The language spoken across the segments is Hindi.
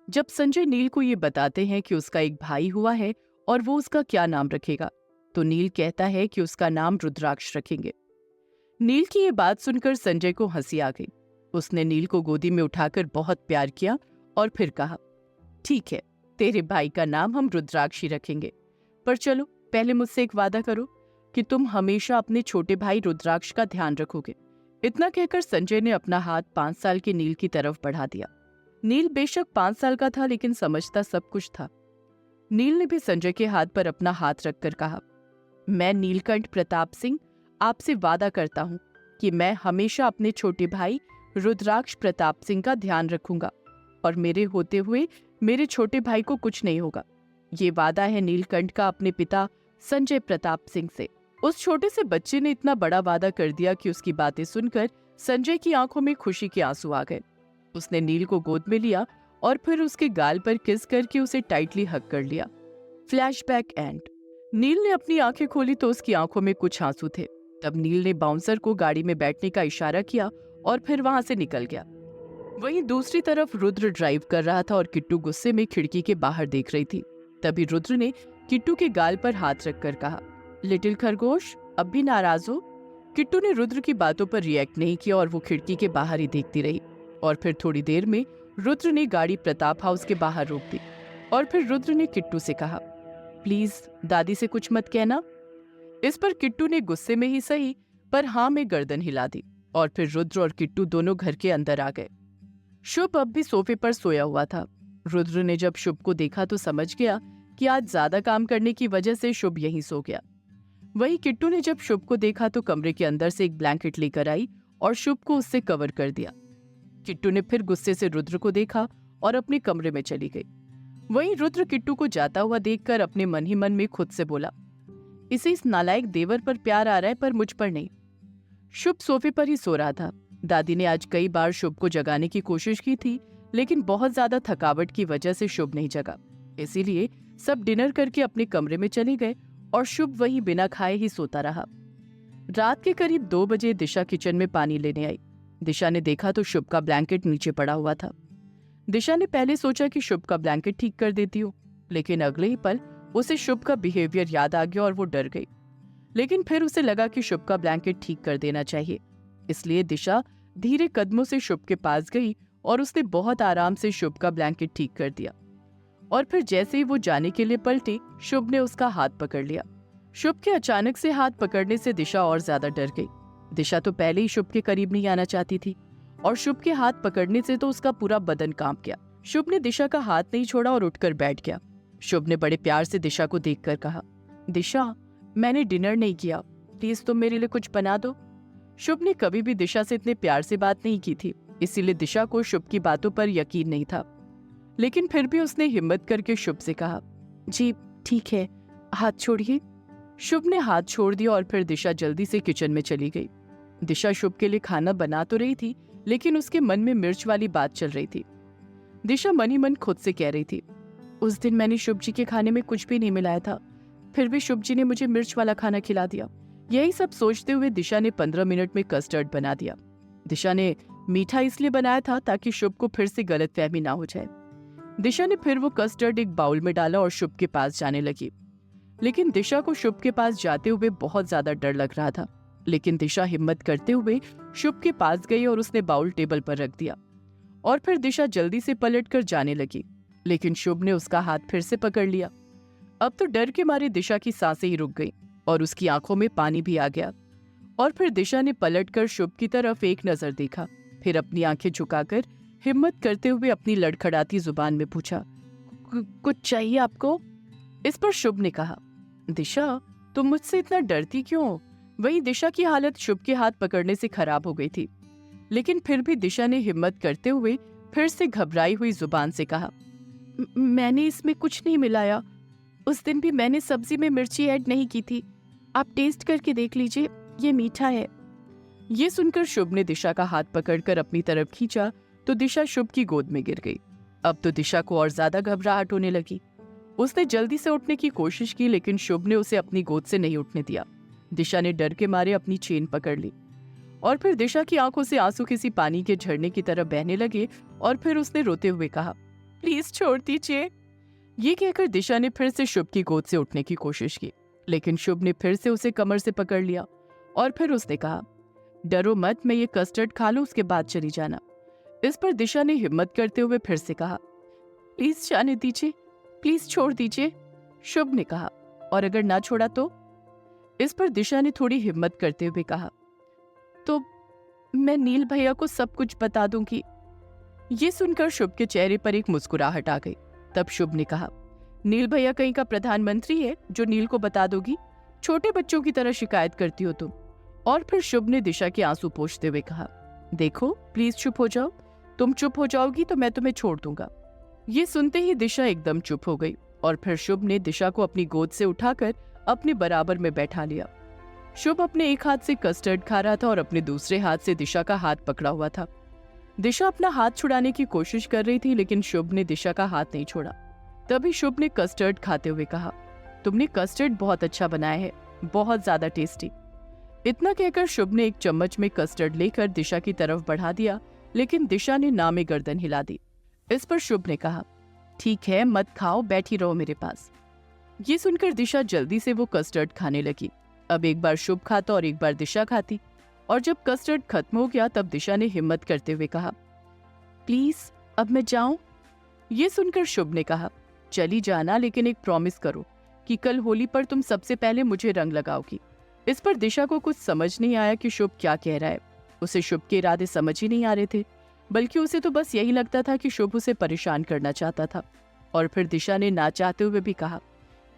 जब संजय नील को ये बताते हैं कि उसका एक भाई हुआ है और वो उसका क्या नाम रखेगा, तो नील कहता है कि उसका नाम रुद्राक्ष रखेंगे। नील की ये बात सुनकर संजय को हंसी आ गई। उसने नील को गोदी में उठाकर बहुत प्यार किया और फिर कहा, ठीक है, तेरे भाई का नाम हम रुद्राक्ष ही रखेंगे, पर चलो पहले मुझसे एक वादा करो कि तुम हमेशा अपने छोटे भाई रुद्राक्ष का ध्यान रखोगे। इतना कहकर संजय ने अपना हाथ 5 साल के नील की तरफ बढ़ा दिया। नील बेशक 5 साल का था, लेकिन समझता सब कुछ था। नील ने भी संजय के हाथ पर अपना हाथ रखकर कहा, मैं नीलकंठ प्रताप सिंह आपसे वादा करता हूँ कि मैं हमेशा अपने छोटे भाई रुद्राक्ष प्रताप सिंह का ध्यान रखूंगा और मेरे होते हुए मेरे छोटे भाई को कुछ नहीं होगा। ये वादा है नीलकंठ का अपने पिता संजय प्रताप सिंह से। उस छोटे से बच्चे ने इतना बड़ा वादा कर दिया कि उसकी बातें सुनकर संजय की आंखों में खुशी के आंसू आ गए। उसने नील को गोद में लिया और फिर उसके गाल पर किस करके उसे टाइटली हग कर लिया। Flashback and. नील ने अपनी आंखें खोली तो उसकी आंखों में कुछ आंसू थे। तब नील ने बाउंसर को गाड़ी में बैठने का इशारा किया और फिर वहां से निकल गया। वहीं दूसरी तरफ रुद्र ड्राइव कर रहा था और किट्टू गुस्से में खिड़की के बाहर देख रही थी। तभी रुद्र ने किट्टू के गाल पर हाथ रखकर कहा, लिटिल खरगोश, अब भी नाराज हो? किट्टू ने रुद्र की बातों पर रिएक्ट नहीं किया और वो खिड़की के बाहर ही देखती रही। और फिर थोड़ी देर में रुद्र ने गाड़ी प्रताप हाउस के बाहर रोक दी और फिर रुद्र ने किट्टू से कहा, प्लीज दादी से कुछ मत कहना। इस पर किट्टू ने गुस्से में ही सही पर हाँ में गर्दन हिला दी और फिर रुद्र और किट्टू दोनों घर के अंदर आ गए। शुभ अब भी सोफे पर सोया हुआ था। रुद्र ने जब शुभ को देखा तो समझ गया कि आज ज्यादा काम करने की वजह से शुभ यहीं सो गया। वहीं किट्टू ने जब शुभ को देखा तो कमरे के अंदर से एक ब्लैंकेट लेकर आई और शुभ को उससे कवर कर दिया। किट्टू ने फिर गुस्से से रुद्र को देखा और अपने कमरे में चली गई। वहीं रुद्र किट्टू को जाता हुआ देखकर अपने मन ही मन में खुद से बोला, इसे इस नालायक देवर पर प्यार आ रहा है पर मुझ पर नहीं। शुभ सोफे पर ही सो रहा था। दादी ने आज कई बार शुभ को जगाने की कोशिश की थी, लेकिन बहुत ज्यादा थकावट की वजह से शुभ नहीं जगा। इसीलिए सब डिनर करके अपने कमरे में चले गए और शुभ वहीं बिना खाए ही सोता रहा। रात के करीब 2 बजे दिशा किचन में पानी लेने आई। दिशा ने देखा तो शुभ का ब्लैंकेट नीचे पड़ा हुआ था। दिशा ने पहले सोचा कि शुभ का ब्लैंकेट ठीक कर देती हूँ, लेकिन अगले ही पल उसे शुभ का बिहेवियर याद आ गया और वो डर गई। लेकिन फिर उसे लगा कि शुभ का ब्लैंकेट ठीक कर देना चाहिए, इसलिए दिशा धीरे कदमों से शुभ के पास गई और उसने बहुत आराम से शुभ का ब्लैंकेट ठीक कर दिया। और फिर जैसे ही वो जाने के लिए पलटी, शुभ ने उसका हाथ पकड़ लिया। शुभ के अचानक से हाथ पकड़ने से दिशा और ज्यादा डर गई। दिशा तो पहले ही शुभ के करीब नहीं आना चाहती थी और शुभ के हाथ पकड़ने से तो उसका पूरा बदन कांप गया। शुभ ने दिशा का हाथ नहीं छोड़ा और उठकर बैठ गया। शुभ ने बड़े प्यार से दिशा को देखकर कहा, दिशा, मैंने डिनर नहीं किया, प्लीज तुम मेरे लिए कुछ बना दो। शुभ ने कभी भी दिशा से इतने प्यार से बात नहीं की थी, इसीलिए दिशा को शुभ की बातों पर यकीन नहीं था। लेकिन फिर भी उसने हिम्मत करके शुभ से कहा, जी ठीक है, हाथ छोड़िए। शुभ ने हाथ छोड़ दिया और फिर दिशा जल्दी से किचन में चली गई। दिशा शुभ के लिए खाना बना तो रही थी, लेकिन उसके मन में मिर्च वाली बात चल रही थी। दिशा मन ही मन खुद से कह रही थी, उस दिन मैंने शुभ जी के खाने में कुछ भी नहीं मिलाया था, फिर भी शुभ जी ने मुझे मिर्च वाला खाना खिला दिया। यही सब सोचते हुए दिशा ने 15 मिनट में कस्टर्ड बना दिया। दिशा ने मीठा इसलिए बनाया था ताकि शुभ को फिर से गलतफहमी ना हो जाए। दिशा ने फिर वो कस्टर्ड एक बाउल में डाला और शुभ के पास जाने लगी। लेकिन दिशा को शुभ के पास जाते हुए बहुत ज्यादा डर लग रहा था। लेकिन दिशा हिम्मत करते हुए शुभ के पास गई और उसने बाउल टेबल पर रख दिया और फिर दिशा जल्दी से पलटकर जाने लगी, लेकिन शुभ ने उसका हाथ फिर से पकड़ लिया। अब तो डर के मारे दिशा की सांसें ही रुक गईं और उसकी आंखों में पानी भी आ गया। और फिर दिशा ने पलटकर शुभ की तरफ एक नजर देखा, फिर अपनी आंखें झुकाकर हिम्मत करते हुए अपनी लड़खड़ाती जुबान में पूछा, कुछ चाहिए आपको? इस पर शुभ ने कहा, दिशा तुम मुझसे इतना डरती क्यों? वहीं दिशा की हालत शुभ के हाथ पकड़ने से खराब हो गई थी, लेकिन फिर भी दिशा ने हिम्मत करते हुए फिर से घबराई हुई जुबान से कहा, मैंने इसमें कुछ नहीं मिलाया, उस दिन भी मैंने सब्जी में मिर्ची ऐड नहीं की थी, आप टेस्ट करके देख लीजिए, ये मीठा है। ये सुनकर शुभ ने दिशा का हाथ पकड़कर अपनी तरफ खींचा तो दिशा शुभ की गोद में गिर गई। अब तो दिशा को और ज्यादा घबराहट होने लगी। उसने जल्दी से उठने की कोशिश की, लेकिन शुभ ने उसे अपनी गोद से नहीं उठने दिया। दिशा ने डर के मारे अपनी चेन पकड़ ली और फिर दिशा की आंखों से आंसू किसी पानी के झरने की तरह बहने लगे और फिर उसने रोते हुए कहा, प्लीज छोड़ दीजिए। ये कहकर दिशा ने फिर से शुभ की गोद से उठने की कोशिश की, लेकिन शुभ ने फिर से उसे कमर से पकड़ लिया और फिर उसने कहा, डरो मत, मैं ये कस्टर्ड खा लूं, उसके बाद चली जाना। इस पर दिशा ने हिम्मत करते हुए फिर से कहा, प्लीज जाने दीजिए, प्लीज छोड़ दीजिए। शुभ ने कहा, और अगर ना छोड़ा तो? इस पर दिशा ने थोड़ी हिम्मत करते हुए कहा, तो मैं नील भैया को सब कुछ बता दूंगी। ये सुनकर शुभ के चेहरे पर एक मुस्कुराहट आ गई। तब शुभ ने कहा, नील भैया कहीं का प्रधानमंत्री है जो नील को बता दोगी? छोटे बच्चों की तरह शिकायत करती हो तुम। और फिर शुभ ने दिशा के आंसू पोंछते हुए कहा, देखो प्लीज चुप हो जाओ, तुम चुप हो जाओगी तो मैं तुम्हें छोड़ दूंगा। ये सुनते ही दिशा एकदम चुप हो गई और फिर शुभ ने दिशा को अपनी गोद से उठाकर अपने बराबर में बैठा लिया। शुभ अपने एक हाथ से कस्टर्ड खा रहा था और अपने दूसरे हाथ से दिशा का हाथ पकड़ा हुआ था। दिशा अपना हाथ छुड़ाने की कोशिश कर रही थी, लेकिन शुभ ने दिशा का हाथ नहीं छोड़ा। तभी शुभ ने कस्टर्ड खाते हुए कहा, तुमने कस्टर्ड बहुत अच्छा बनाया है, बहुत ज्यादा टेस्टी। इतना कहकर शुभ ने एक चम्मच में कस्टर्ड लेकर दिशा की तरफ बढ़ा दिया, लेकिन दिशा ने ना में गर्दन हिला दी। इस पर शुभ ने कहा, ठीक है मत खाओ, बैठी रहो मेरे पास। ये सुनकर दिशा जल्दी से वो कस्टर्ड खाने लगी। अब एक बार शुभ खाता और एक बार दिशा खाती, और जब कस्टर्ड खत्म हो गया तब दिशा ने हिम्मत करते हुए कहा, प्लीज अब मैं जाऊं? ये सुनकर शुभ ने कहा, चली जाना, लेकिन एक प्रॉमिस करो कि कल होली पर तुम सबसे पहले मुझे रंग लगाओगी। इस पर दिशा को कुछ समझ नहीं आया कि शुभ क्या कह रहा है। उसे शुभ के इरादे समझ ही नहीं आ रहे थे, बल्कि उसे तो बस यही लगता था कि शुभ उसे परेशान करना चाहता था। और फिर दिशा ने ना चाहते हुए भी कहा,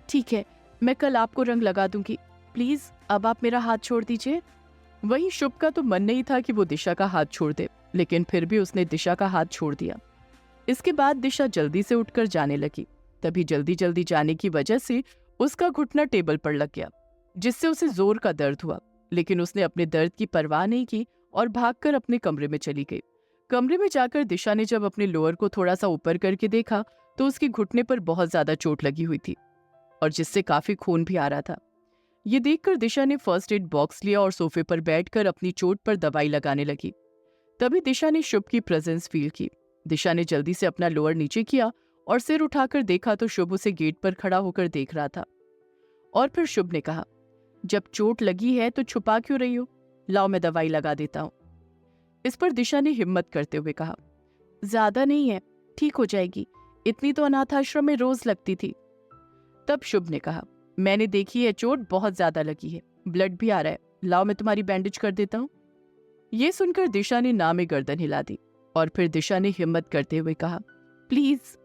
ठीक है मैं कल आपको रंग लगा दूंगी, प्लीज अब आप मेरा हाथ छोड़ दीजिए। वहीं शुभ का तो मन नहीं था कि वो दिशा का हाथ छोड़ दे, लेकिन फिर भी उसने दिशा का हाथ छोड़ दिया। इसके बाद दिशा जल्दी से उठकर जाने लगी। तभी जल्दी जल्दी जाने की वजह से उसका घुटना टेबल पर लग गया, जिससे उसे जोर का दर्द हुआ, लेकिन उसने अपने दर्द की परवाह नहीं की और भागकर अपने कमरे में चली गई। कमरे में जाकर दिशा ने जब अपने लोअर को थोड़ा सा ऊपर करके देखा तो उसके घुटने पर बहुत ज्यादा चोट लगी हुई थी और जिससे काफी खून भी आ रहा था। ये देखकर दिशा ने फर्स्ट एड बॉक्स लिया और सोफे पर बैठकर अपनी चोट पर दवाई लगाने लगी। तभी दिशा ने शुभ की प्रेजेंस फील की। दिशा ने जल्दी से अपना लोअर नीचे किया और सिर उठाकर देखा तो शुभ उसे गेट पर खड़ा होकर देख रहा था। और फिर शुभ ने कहा, जब चोट लगी है तो छुपा क्यों रही हो? लाओ मैं दवाई लगा देता हूँ। इस पर दिशा ने हिम्मत करते हुए कहा, ज्यादा नहीं है, ठीक हो जाएगी, इतनी तो अनाथ आश्रम में रोज लगती थी। तब शुभ ने कहा, मैंने देखी है चोट बहुत ज्यादा लगी है, ब्लड भी आ रहा है, लाओ मैं तुम्हारी बैंडेज कर देता हूँ। ये सुनकर दिशा ने ना में गर्दन हिला दी और फिर दिशा ने हिम्मत करते हुए कहा, प्लीज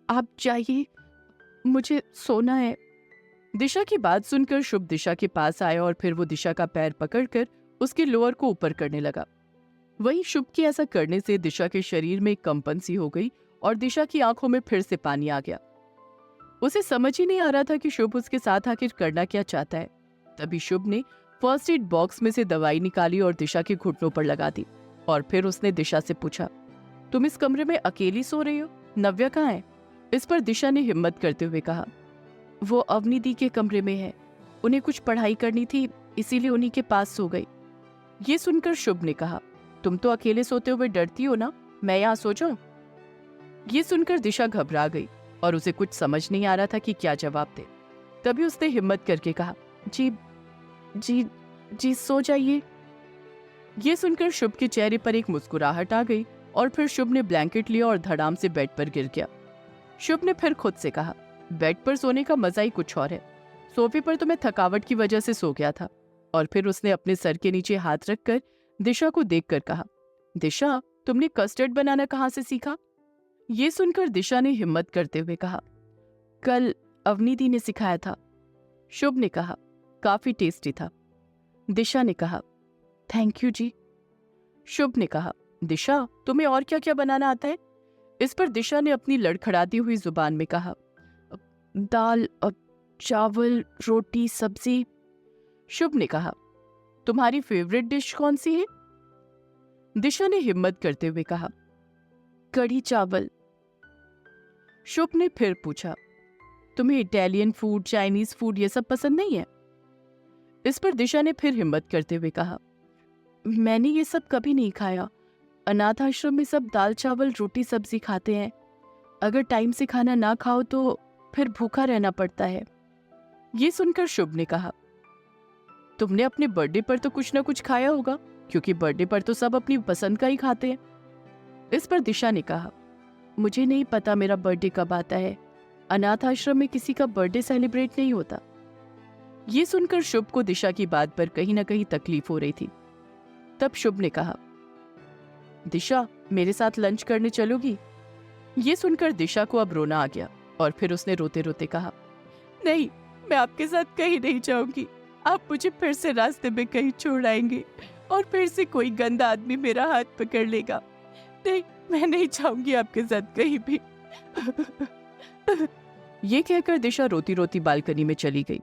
आप जाइए, मुझे सोना है। दिशा की बात सुनकर शुभ दिशा के पास आया और फिर वो दिशा का पैर पकड़कर उसके लोअर को ऊपर करने लगा। वहीं शुभ के ऐसा करने से दिशा के शरीर में एक कंपन सी हो गई और दिशा की आंखों में फिर से पानी आ गया। उसे समझ ही नहीं आ रहा था कि शुभ उसके साथ आखिर करना क्या चाहता है। तभी शुभ ने फर्स्ट एड बॉक्स में से दवाई निकाली और दिशा के घुटनों पर लगा दी और फिर उसने दिशा से पूछा, तुम इस कमरे में अकेली सो रही हो? नव्या कहाँ है? इस पर दिशा ने हिम्मत करते हुए कहा, वो अवनी दी के कमरे में है, उन्हें कुछ पढ़ाई करनी थी इसीलिए उन्हीं के पास सो गई। ये सुनकर शुभ ने कहा, तुम तो अकेले सोते हुए डरती हो ना, मैं यहाँ सो जाऊं? ये सुनकर दिशा घबरा गई और उसे कुछ समझ नहीं आ रहा था कि क्या जवाब दे। तभी उसने हिम्मत करके कहा, जी जी जी सो जाइए। ये सुनकर शुभ के चेहरे पर एक मुस्कुराहट आ गई और फिर शुभ ने ब्लैंकेट लिया और धड़ाम से बेड पर गिर गया। शुभ ने फिर खुद से कहा, बेड पर सोने का मजा ही कुछ और है, सोफे पर तो मैं थकावट की वजह से सो गया था। और फिर उसने अपने सर के नीचे हाथ रखकर दिशा को देखकर कहा, दिशा तुमने कस्टर्ड बनाना कहाँ से सीखा? ये सुनकर दिशा ने हिम्मत करते हुए कहा, कल अवनी दी ने सिखाया था। शुभ ने कहा, काफी टेस्टी था। दिशा ने कहा, थैंक यू जी। शुभ ने कहा, दिशा तुम्हें और क्या क्या बनाना आता है? इस पर दिशा ने अपनी लड़खड़ाती हुई जुबान में कहा, दाल, चावल, रोटी, सब्जी। शुभ ने कहा, तुम्हारी फेवरेट डिश कौन सी है? दिशा ने हिम्मत करते हुए कहा, कढ़ी चावल। शुभ ने फिर पूछा, तुम्हें इटालियन फूड, चाइनीज फूड ये सब पसंद नहीं है? इस पर दिशा ने फिर हिम्मत करते हुए कहा, मैंने ये सब कभी नहीं खाया, अनाथ आश्रम में सब दाल चावल रोटी सब्जी खाते हैं। अगर टाइम से खाना ना खाओ तो फिर भूखा रहना पड़ता है। ये सुनकर शुभ ने कहा, तुमने अपने बर्थडे पर तो कुछ ना कुछ खाया होगा, क्योंकि बर्थडे पर तो सब अपनी पसंद का ही खाते हैं। इस पर दिशा ने कहा, मुझे नहीं पता मेरा बर्थडे कब आता है। अनाथ आश्रम में किसी का बर्थडे सेलिब्रेट नहीं होता। ये सुनकर शुभ को दिशा की बात पर कहीं ना कहीं तकलीफ हो रही थी। तब शुभ ने कहा, दिशा मेरे साथ लंच करने चलोगी? ये सुनकर दिशा को अब रोना आ गया और फिर उसने रोते रोते कहा, नहीं, मैं आपके साथ कहीं नहीं जाऊंगी। आप मुझे फिर से रास्ते में कहीं छोड़ आएंगे और फिर से कोई गंदा आदमी मेरा हाथ पकड़ लेगा। नहीं, मैं नहीं जाऊंगी आपके साथ कहीं भी। ये कहकर दिशा रोती रोती बालकनी में चली गई।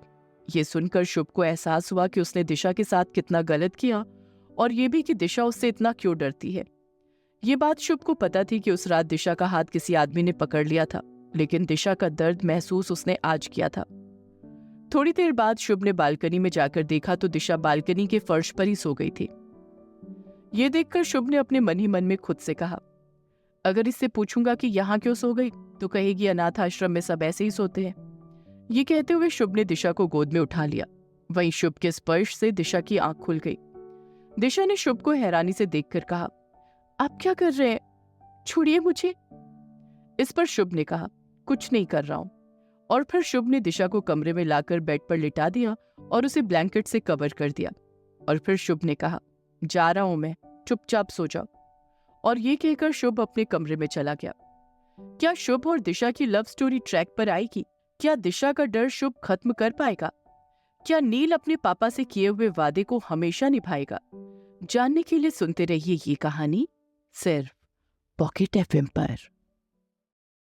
ये सुनकर शुभ को एहसास हुआ कि उसने दिशा के साथ कितना गलत किया और ये भी कि दिशा उससे इतना क्यों डरती है। ये बात शुभ को पता थी कि उस रात दिशा का हाथ किसी आदमी ने पकड़ लिया था, लेकिन दिशा का दर्द महसूस उसने आज किया था। थोड़ी देर बाद शुभ ने बालकनी में जाकर देखा तो दिशा बालकनी के फर्श पर ही सो गई थी। ये देखकर शुभ ने अपने मन ही मन में खुद से कहा, अगर इससे पूछूंगा कि यहाँ क्यों सो गई तो कहेगी अनाथ आश्रम में सब ऐसे ही सोते हैं। ये कहते हुए शुभ ने दिशा को गोद में उठा लिया। वहीं शुभ के स्पर्श से दिशा की आंख खुल गई। दिशा ने शुभ को हैरानी से देखकर कहा, आप क्या कर रहे हैं? छोड़िए मुझे। इस पर शुभ ने कहा, कुछ नहीं कर रहा हूं। और फिर शुभ ने दिशा को कमरे में लाकर बेड पर लिटा दिया और उसे ब्लैंकेट से कवर कर दिया। और फिर शुभ ने कहा, जा रहा हूं मैं, चुपचाप सो जाओ। और ये कहकर शुभ अपने कमरे में चला गया। क्या शुभ और दिशा की लव स्टोरी ट्रैक पर आएगी? क्या दिशा का डर शुभ खत्म कर पाएगा? क्या नील अपने पापा से किए हुए वादे को हमेशा निभाएगा? जानने के लिए सुनते रहिए ये कहानी सिर्फ पॉकेट एफएम पर।